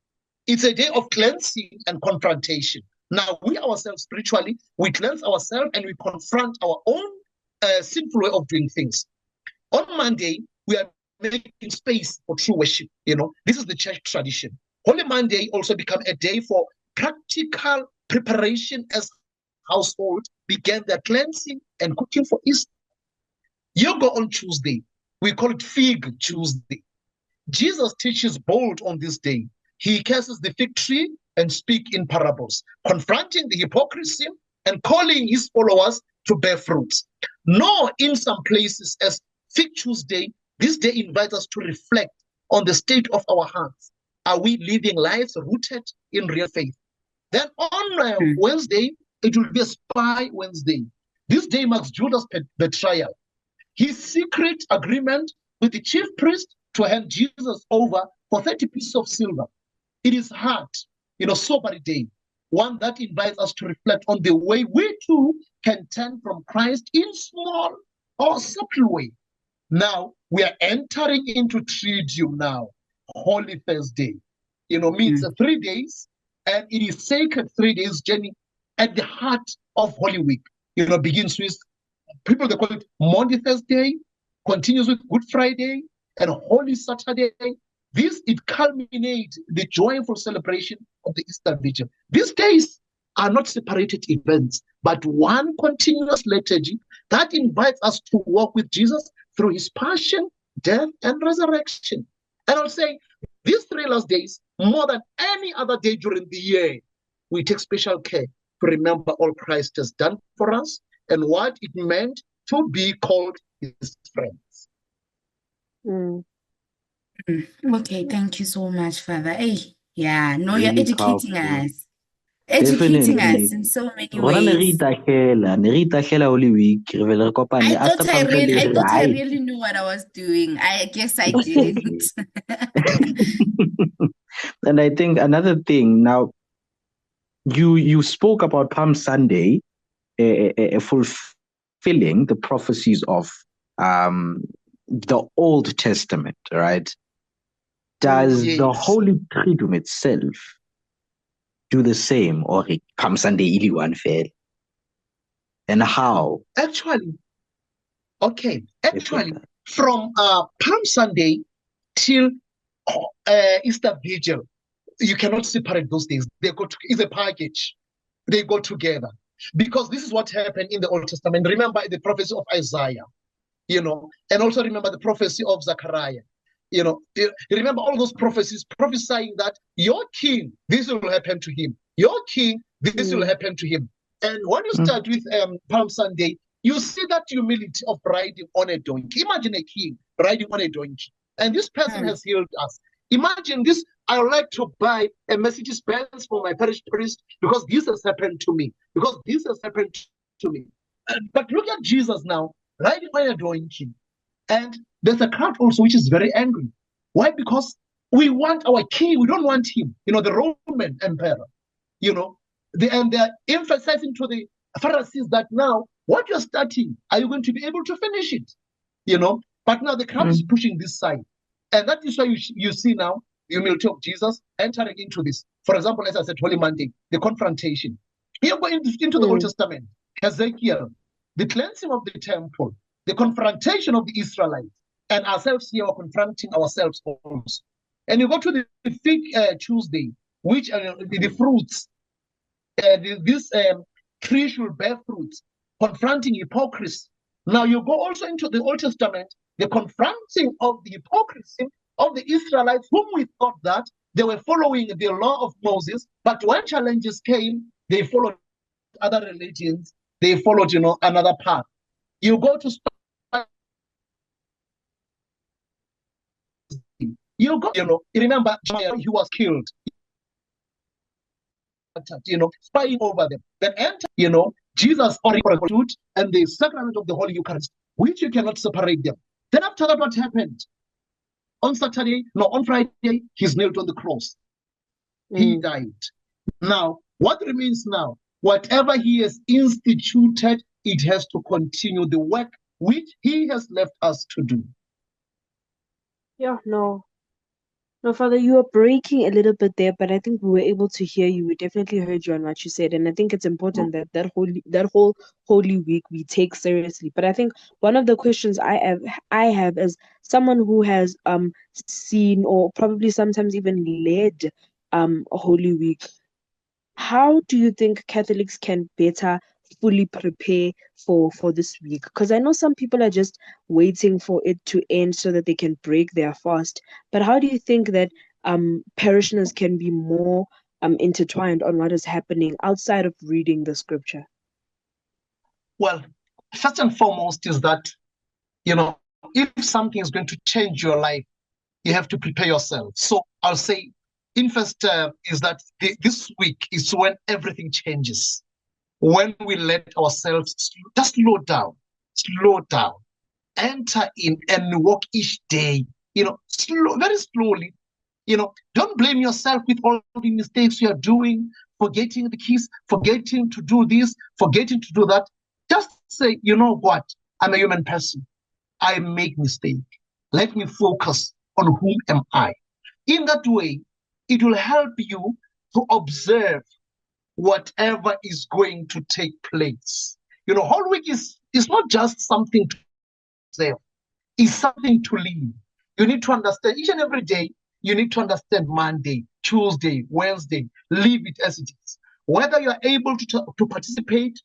[SPEAKER 4] It's a day of cleansing and confrontation. Now, we ourselves spiritually, we cleanse ourselves and we confront our own sinful way of doing things. On Monday, we are making space for true worship. This is the church tradition. Holy Monday also become a day for practical preparation as household began their cleansing and cooking for Easter. You go on Tuesday, we call it Fig Tuesday. Jesus teaches bold on this day. He curses the fig tree and speaks in parables, confronting the hypocrisy and calling his followers to bear fruits. Nor in some places as Fig Tuesday, this day invites us to reflect on the state of our hearts. Are we living lives rooted in real faith? Then on Wednesday, it will be a Spy Wednesday. This day marks Judas' betrayal. His secret agreement with the chief priest to hand Jesus over for 30 pieces of silver. It is hard, sober day, one that invites us to reflect on the way we too can turn from Christ in small or subtle way. Now we are entering into Triduum now, Holy Thursday. Means 3 days, and it is sacred 3 days journey at the heart of Holy Week. Begins with people, they call it Maundy Thursday, continues with Good Friday and Holy Saturday. It culminates the joyful celebration of the Easter Vigil. These days are not separated events, but one continuous liturgy that invites us to walk with Jesus through his passion, death, and resurrection. And I'll say, these 3 last days, more than any other day during the year, we take special care to remember all Christ has done for us and what it meant to be called his friends.
[SPEAKER 3] Okay, thank you so much, Father. Hey, yeah, no,
[SPEAKER 2] Really
[SPEAKER 3] you're educating
[SPEAKER 2] powerful.
[SPEAKER 3] us. Educating
[SPEAKER 2] Definitely.
[SPEAKER 3] us in so many
[SPEAKER 2] Rona ne re
[SPEAKER 3] ways.
[SPEAKER 2] itahlela Holy Week. Re be re kopane after Palm Sunday.
[SPEAKER 3] I thought I really knew what I was doing. I guess I didn't.
[SPEAKER 2] And I think another thing now, you spoke about Palm Sunday, fulfilling the prophecies of the Old Testament, right? Does the Holy Triduum itself do the same, or Palm Sunday ili one fail? And how?
[SPEAKER 4] Actually, from Palm Sunday till Easter Vigil, you cannot separate those days. They go it's a package. They go together. Because this is what happened in the Old Testament. Remember the prophecy of Isaiah, and also remember the prophecy of Zechariah. Remember all those prophecies prophesying that your king, this will happen to him. Your king, this will happen to him. And when you start with Palm Sunday, you see that humility of riding on a donkey. Imagine a king riding on a donkey. And this person has healed us. Imagine this. I would like to buy a Mercedes Benz for my parish priest because this has happened to me. Because this has happened to me. But look at Jesus now, riding on a donkey. And there's a crowd also which is very angry. Why? Because we want our king. We don't want him. The Roman emperor. And they're emphasizing to the Pharisees that now what you're starting, are you going to be able to finish it? But now the crowd is pushing this side. And that is why you see now the humility of Jesus entering into this. For example, as I said, Holy Monday, the confrontation. Here going into the Old Testament, Ezekiel, the cleansing of the temple, the confrontation of the Israelites, and ourselves here are confronting ourselves also. And you go to the fig Tuesday, which are the fruits, this tree should bear fruits, confronting hypocrisy. Now you go also into the Old Testament, the confronting of the hypocrisy of the Israelites, whom we thought that they were following the law of Moses, but when challenges came, they followed other religions, they followed, another path. You go to remember, he was killed, spying over them. Then enter, Jesus understood, and the sacrament of the Holy Eucharist, which you cannot separate them. Then after that, what happened? On Friday, he's nailed on the cross. He died. Now, what remains now? Whatever he has instituted, it has to continue the work which he has left us to do.
[SPEAKER 1] Yeah, no, Father, you are breaking a little bit there, but I think we were able to hear you. We definitely heard you on what you said, and I think it's important that that whole Holy Week we take seriously. But I think one of the questions I have as someone who has seen or probably sometimes even led a Holy Week, how do you think Catholics can better fully prepare for this week? Because I know some people are just waiting for it to end so that they can break their fast. But how do you think that parishioners can be more intertwined on what is happening outside of reading the scripture?
[SPEAKER 4] Well, first and foremost is that, if something is going to change your life, you have to prepare yourself. So I'll say, in first is that this week is when everything changes. When we let ourselves just slow down, enter in and walk each day, very slowly. Don't blame yourself with all the mistakes you are doing, forgetting the keys, forgetting to do this, forgetting to do that. Just say, you know what? I'm a human person. I make mistakes. Let me focus on whom am I. In that way, it will help you to observe whatever is going to take place. Whole week is not just something to observe. It's something to live. You need to understand each and every day. You need to understand Monday, Tuesday, Wednesday. Leave it as it is. Whether you are able to participate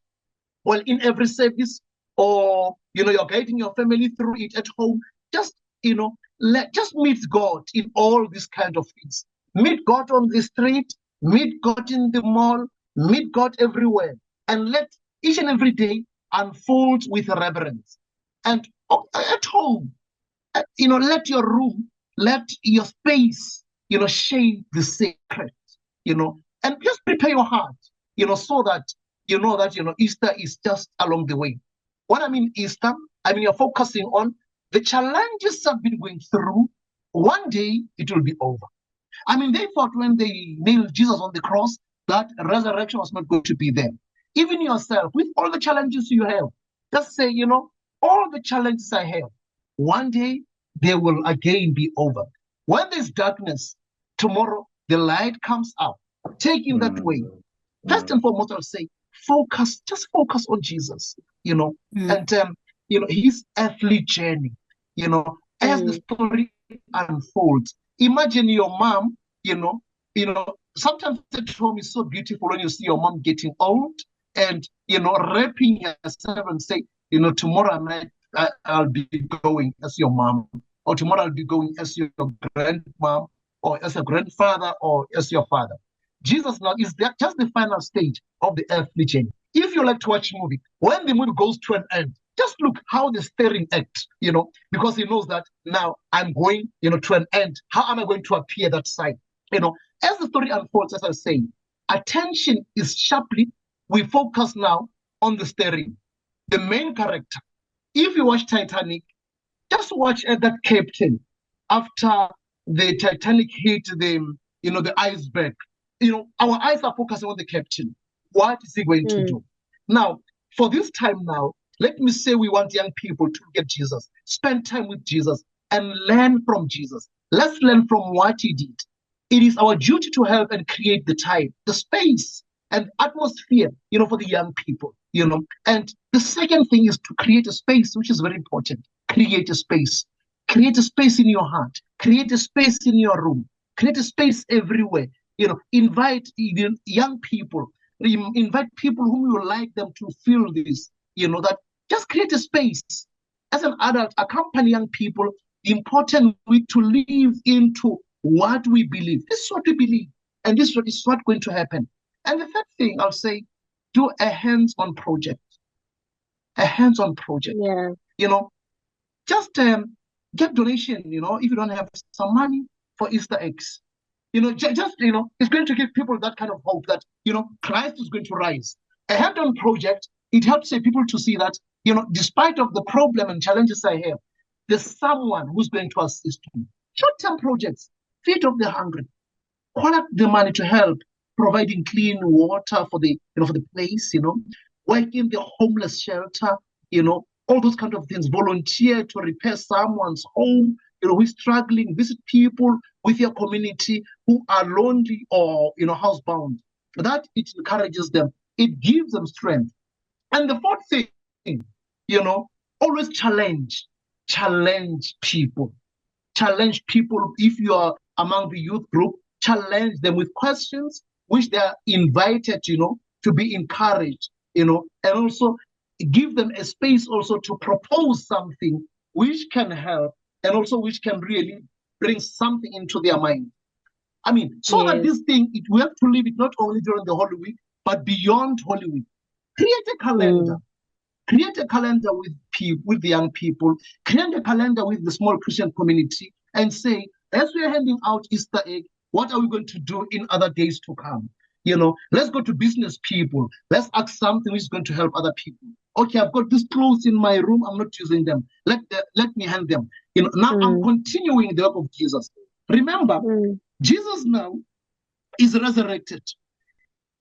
[SPEAKER 4] in every service, or you're guiding your family through it at home, just just meet God in all these kind of things. Meet God on the street, meet God in the mall, meet God everywhere, and let each and every day unfold with reverence. And at home, let your room, let your space, shade the sacred, and just prepare your heart, so that Easter is just along the way. What I mean Easter, you're focusing on the challenges I've been going through. One day it will be over. They thought when they nailed Jesus on the cross that resurrection was not going to be there. Even yourself, with all the challenges you have, just say, all the challenges I have, one day they will again be over. When there's darkness, tomorrow the light comes out. Take it that way. First and foremost, I'll say, just focus on Jesus, and his earthly journey, as the story unfolds. Imagine your mom, sometimes at home is so beautiful when you see your mom getting old, and wrapping yourself and say, tomorrow night I'll be going as your mom, or tomorrow I'll be going as your grandmom, or as a grandfather, or as your father. Jesus now is just the final stage of the earthly journey. If you like to watch movie, when the movie goes to an end, just look how the steering acts, because he knows that now I'm going, to an end. How am I going to appear that side? As the story unfolds, as I was saying, attention is sharply, we focus now on the steering, the main character. If you watch Titanic, just watch that captain after the Titanic hit the iceberg. Our eyes are focusing on the captain. What is he going to do? Now, for this time now, let me say we want young people to get Jesus, spend time with Jesus, and learn from Jesus. Let's learn from what he did. It is our duty to help and create the time, the space, and atmosphere, for the young people, And the second thing is to create a space, which is very important. Create a space. Create a space in your heart. Create a space in your room. Create a space everywhere. Invite young people. Invite people whom you like them to feel this. That just create a space. As an adult, accompany young people. The important way to live into what we believe. This is what we believe, and this is what's going to happen. And the third thing I'll say, do a hands-on project. A hands-on project.
[SPEAKER 1] Yeah.
[SPEAKER 4] Just get donation, if you don't have some money for Easter eggs. It's going to give people that kind of hope that, Christ is going to rise. A hands-on project, it helps people to see that, despite of the problem and challenges I have, there's someone who's going to assist me. Short-term projects, feed of the hungry, collect the money to help providing clean water for the place, work in the homeless shelter, all those kind of things. Volunteer to repair someone's home, who is struggling. Visit people with your community who are lonely or housebound. That it encourages them. It gives them strength. And the fourth thing, always challenge people. Challenge people. If you are among the youth group, challenge them with questions which they are invited, to be encouraged, and also give them a space also to propose something which can help and also which can really bring something into their mind. So that this thing, we have to live it not only during the Holy Week, but beyond Holy Week. Create a calendar. Create a calendar with the young people. Create a calendar with the small Christian community and say, as we are handing out Easter egg, what are we going to do in other days to come? Let's go to business people. Let's ask something which is going to help other people. Okay, I've got these clothes in my room. I'm not using them. Let me hand them. Now I'm continuing the work of Jesus. Remember, Jesus now is resurrected.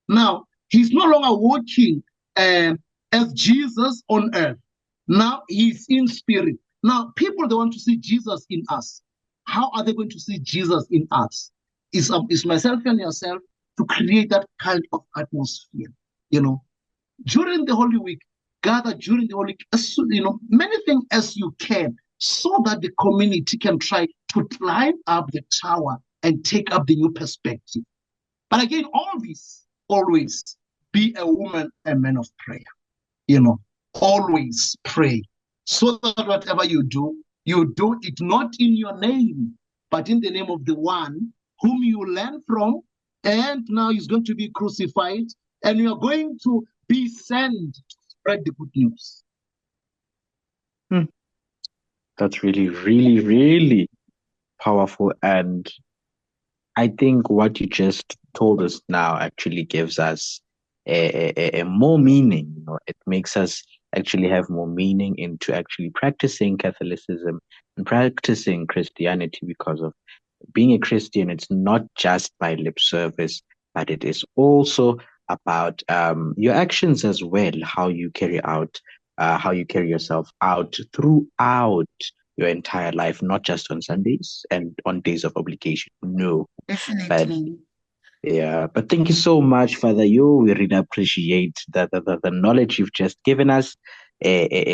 [SPEAKER 4] Now, he's no longer walking as Jesus on earth. Now he's in spirit. Now, people, they want to see Jesus in us. How are they going to see Jesus in us? It's myself and yourself to create that kind of atmosphere. During the Holy Week, gather during the Holy Week, many things as you can, so that the community can try to climb up the tower and take up the new perspective. But again, all this, always be a woman, a man of prayer. Always pray, so that whatever you do it not in your name, but in the name of the one whom you learn from, and now he's going to be crucified, and you are going to be sent to spread the good news.
[SPEAKER 2] That's really, really, really powerful. And I think what you just told us now actually gives us a more meaning. It makes us actually have more meaning into actually practicing Catholicism and practicing Christianity, because of being a Christian, it's not just by lip service, but it is also about your actions as well, how you carry yourself out throughout your entire life, not just on Sundays and on days of obligation. No,
[SPEAKER 3] Definitely.
[SPEAKER 2] but thank you so much, Father Yo. We really appreciate the knowledge you've just given us,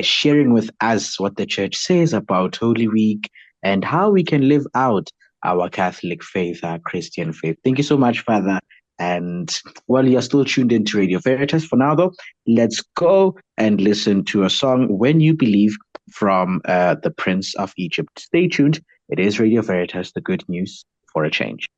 [SPEAKER 2] sharing with us what the church says about Holy Week and how we can live out our Catholic faith, our Christian faith. Thank you so much, Father. And while you're still tuned into Radio Veritas, for now though, let's go and listen to a song, When You Believe, from the Prince of Egypt. Stay tuned. It is Radio Veritas, the good news for a change.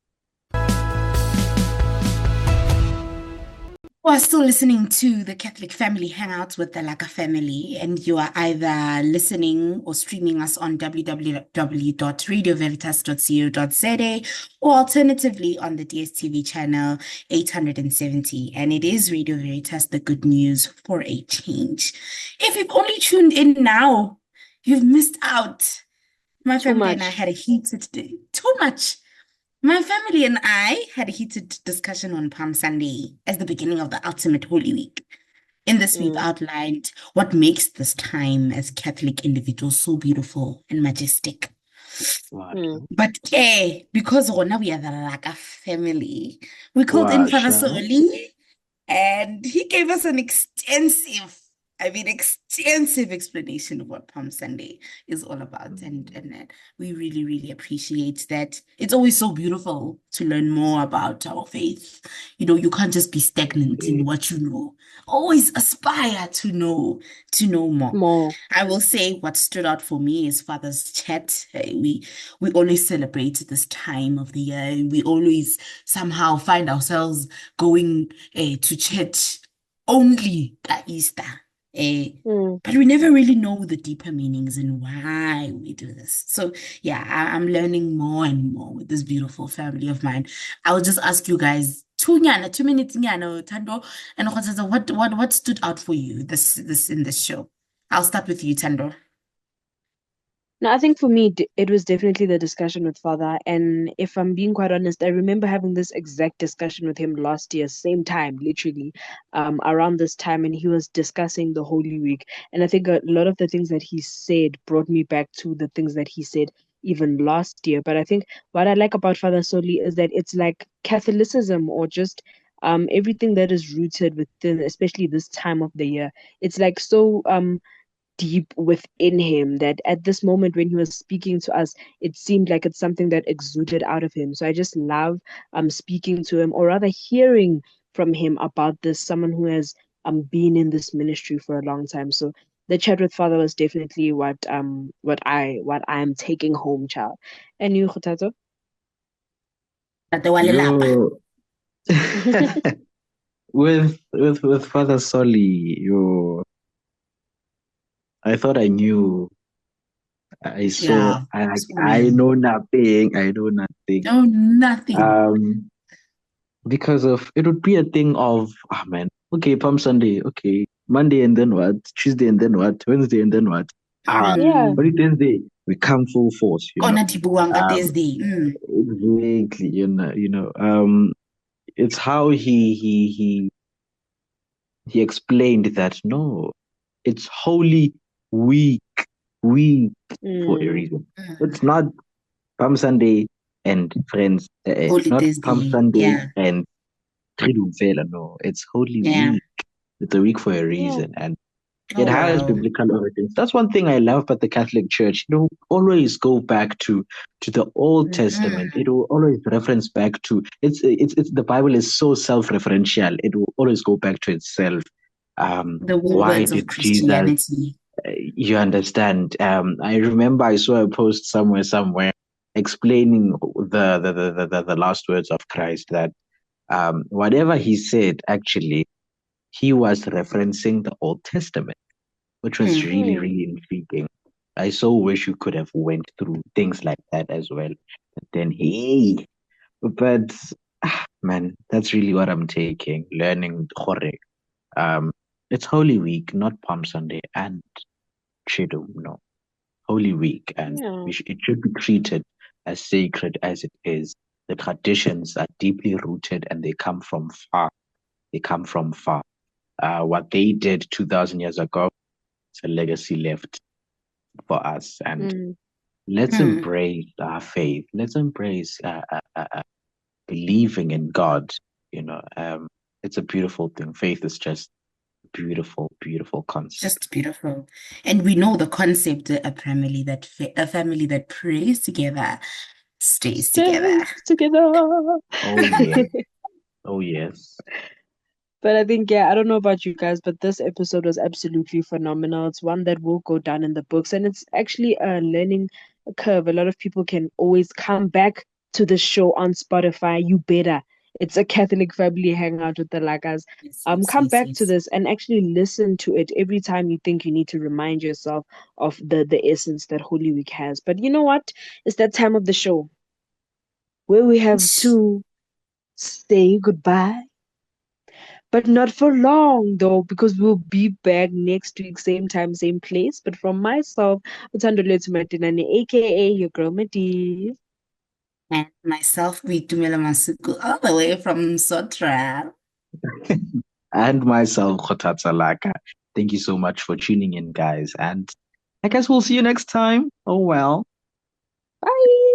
[SPEAKER 3] You are still listening to the Catholic Family Hangouts with the Laka family, and you are either listening or streaming us on www.radioveritas.co.za or alternatively on the DSTV channel 870. And it is Radio Veritas, the good news for a change. If you've only tuned in now, you've missed out. My family and I had a heated day. Too much. My family and I had a heated discussion on Palm Sunday as the beginning of the ultimate Holy Week. In this, we've outlined what makes this time as Catholic individuals so beautiful and majestic. But because now we are the Laka family, we called in Father Soli, and he gave us an extensive explanation of what Palm Sunday is all about. And we really, really appreciate that. It's always so beautiful to learn more about our faith. You can't just be stagnant in what you know. Always aspire to know more. I will say what stood out for me is Father's chat. We always celebrate this time of the year. We always somehow find ourselves going to church only at Easter. But we never really know the deeper meanings and why we do this. So yeah, I'm learning more and more with this beautiful family of mine. I will just ask you guys 2 minutes, Tando and Khothatsa, what stood out for you this in this show? I'll start with you, Tando.
[SPEAKER 1] No, I think for me, it was definitely the discussion with Father. And if I'm being quite honest, I remember having this exact discussion with him last year, same time, literally, around this time. And he was discussing the Holy Week. And I think a lot of the things that he said brought me back to the things that he said even last year. But I think what I like about Father Soli is that it's like Catholicism, or just everything that is rooted within, especially this time of the year. It's like so deep within him that at this moment when he was speaking to us, it seemed like it's something that exuded out of him. So I just love speaking to him, or rather hearing from him about this, someone who has been in this ministry for a long time. So the chat with Father was definitely what I'm taking home, child. And you, Khutato?
[SPEAKER 2] With Father Soli, I thought I knew. I saw.
[SPEAKER 3] Yeah,
[SPEAKER 2] I know nothing. I know nothing.
[SPEAKER 3] No, nothing.
[SPEAKER 2] Because of it would be a thing of, man, okay, Palm Sunday, okay, Monday and then what? Tuesday and then what? Wednesday and then what?
[SPEAKER 1] Yeah.
[SPEAKER 2] But Thursday we come full force.
[SPEAKER 3] Thursday.
[SPEAKER 2] Exactly. It's how he explained that no, it's Holy Week for a reason. It's not Palm Sunday and friends. It's not Palm Sunday and Triduum Vela. No, it's Holy Week. It's a week for a reason, and it has biblical origins. That's one thing I love about the Catholic Church. Always go back to the Old Testament. It will always reference back to it's the Bible is so self-referential. It will always go back to itself.
[SPEAKER 3] The
[SPEAKER 2] why
[SPEAKER 3] words
[SPEAKER 2] did
[SPEAKER 3] of Christianity.
[SPEAKER 2] You understand? I remember I saw a post somewhere explaining the last words of Christ, that whatever he said, actually, he was referencing the Old Testament, which was really, really intriguing. I so wish you could have went through things like that as well. But then, man, that's really what I'm taking, learning Khore. It's Holy Week, not Palm Sunday and Triduum, no. Holy Week, and it should be treated as sacred as it is. The traditions are deeply rooted and they come from far. What they did 2,000 years ago, it's a legacy left for us. And let's embrace our faith. Let's embrace believing in God. It's a beautiful thing. Faith is just beautiful, beautiful concept.
[SPEAKER 3] Just beautiful. And we know the concept, a family that prays together stays together.
[SPEAKER 2] Oh, yeah. Oh, yes.
[SPEAKER 1] But I think, yeah, I don't know about you guys, but this episode was absolutely phenomenal. It's one that will go down in the books, and it's actually a learning curve. A lot of people can always come back to the show on Spotify. You better. It's a Catholic family hangout with the Lagas.
[SPEAKER 3] Yes, yes,
[SPEAKER 1] Come
[SPEAKER 3] yes,
[SPEAKER 1] back to
[SPEAKER 3] yes.
[SPEAKER 1] this and actually listen to it every time you think you need to remind yourself of the essence that Holy Week has. But you know what? It's that time of the show where we have to say goodbye, but not for long though, because we'll be back next week, same time, same place. But from myself, Uthandoletse Matinane, aka your girl Madi.
[SPEAKER 3] And myself, Vitumela Masuku, all the way from Sotra.
[SPEAKER 2] And myself, Khotatsa Laka. Thank you so much for tuning in, guys. And I guess we'll see you next time. Oh, well.
[SPEAKER 1] Bye.